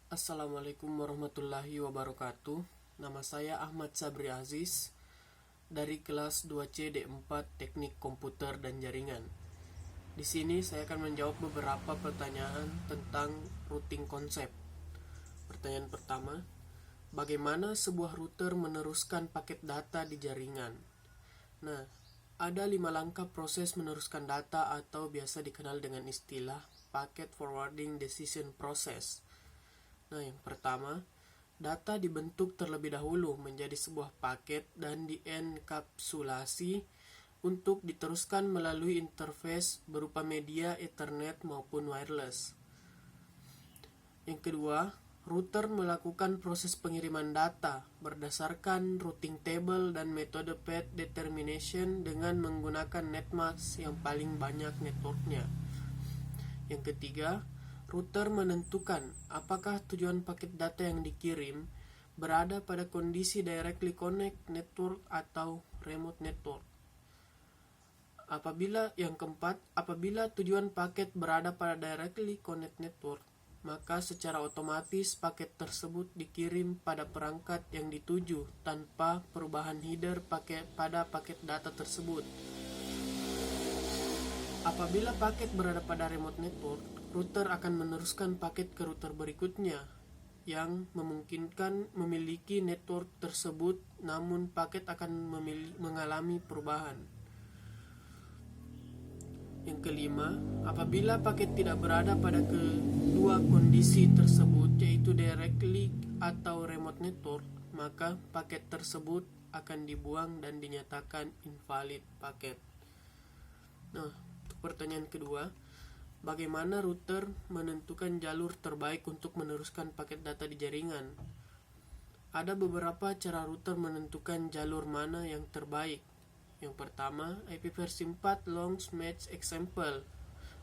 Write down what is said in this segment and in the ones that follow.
Assalamualaikum warahmatullahi wabarakatuh. Nama saya Ahmad Sabri Aziz dari kelas 2C D4 Teknik Komputer dan Jaringan. Di sini saya akan menjawab beberapa pertanyaan tentang routing konsep. Pertanyaan pertama, bagaimana sebuah router meneruskan paket data di jaringan? Nah, ada 5 langkah proses meneruskan data atau biasa dikenal dengan istilah Packet Forwarding Decision Process. Nah, yang pertama, data dibentuk terlebih dahulu menjadi sebuah paket dan dienkapsulasi untuk diteruskan melalui interface berupa media Ethernet maupun wireless. Yang kedua, router melakukan proses pengiriman data berdasarkan routing table dan metode path determination dengan menggunakan netmask yang paling banyak networknya. Yang ketiga, router menentukan apakah tujuan paket data yang dikirim berada pada kondisi directly connect network atau remote network. Yang keempat, apabila tujuan paket berada pada directly connect network, maka secara otomatis paket tersebut dikirim pada perangkat yang dituju tanpa perubahan header pada paket data tersebut. Apabila paket berada pada remote network, router akan meneruskan paket ke router berikutnya yang memungkinkan memiliki network tersebut, namun paket akan mengalami perubahan. Yang kelima, apabila paket tidak berada pada kedua kondisi tersebut, yaitu directly atau remote network, maka paket tersebut akan dibuang dan dinyatakan invalid paket. Nah, untuk pertanyaan kedua, bagaimana router menentukan jalur terbaik untuk meneruskan paket data di jaringan? Ada beberapa cara router menentukan jalur mana yang terbaik. Yang pertama, IPv4 long match example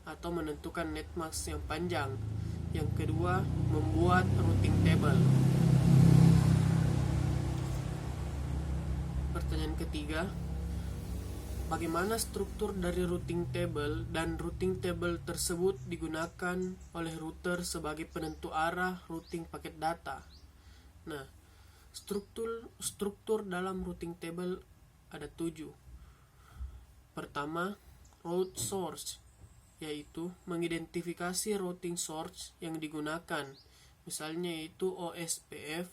atau menentukan netmask yang panjang. Yang kedua, membuat routing table. Pertanyaan ketiga, bagaimana struktur dari routing table dan routing table tersebut digunakan oleh router sebagai penentu arah routing paket data? Nah, struktur dalam routing table ada 7. Pertama, route source, yaitu mengidentifikasi routing source yang digunakan, misalnya yaitu OSPF,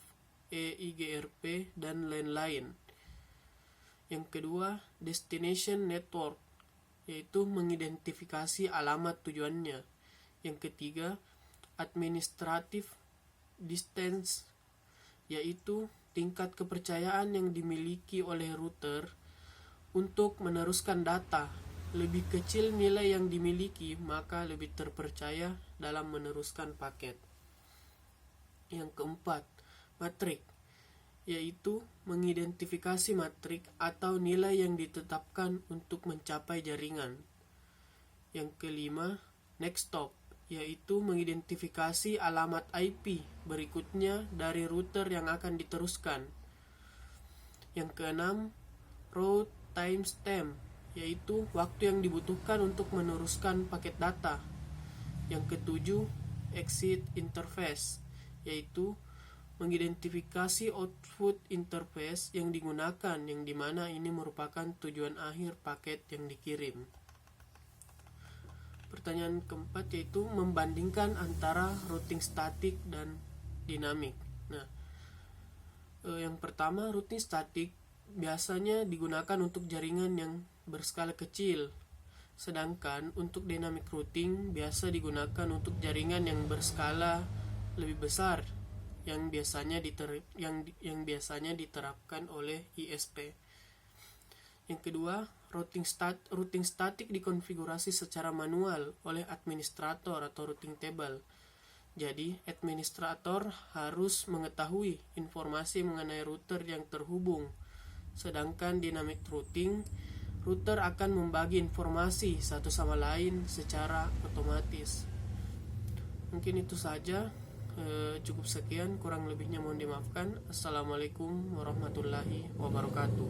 EIGRP, dan lain-lain. Yang kedua, destination network, yaitu mengidentifikasi alamat tujuannya. Yang ketiga, administrative distance, yaitu tingkat kepercayaan yang dimiliki oleh router untuk meneruskan data. Lebih kecil nilai yang dimiliki, maka lebih terpercaya dalam meneruskan paket. Yang keempat, matrik, yaitu mengidentifikasi matrik atau nilai yang ditetapkan untuk mencapai jaringan. Yang kelima, next stop, yaitu mengidentifikasi alamat IP berikutnya dari router yang akan diteruskan. Yang keenam, route timestamp, yaitu waktu yang dibutuhkan untuk meneruskan paket data. Yang ketujuh, exit interface, yaitu mengidentifikasi output interface yang digunakan, yang dimana ini merupakan tujuan akhir paket yang dikirim. Pertanyaan keempat yaitu membandingkan antara routing statik dan dinamik. Nah, yang pertama, routing statik biasanya digunakan untuk jaringan yang berskala kecil, sedangkan untuk dynamic routing biasa digunakan untuk jaringan yang berskala lebih besar, yang biasanya diterapkan oleh ISP. Yang kedua, routing statik dikonfigurasi secara manual oleh administrator atau routing table. Jadi, administrator harus mengetahui informasi mengenai router yang terhubung. Sedangkan dynamic routing, router akan membagi informasi satu sama lain secara otomatis. Mungkin itu saja. Cukup sekian, kurang lebihnya mohon dimaafkan. Assalamualaikum warahmatullahi wabarakatuh.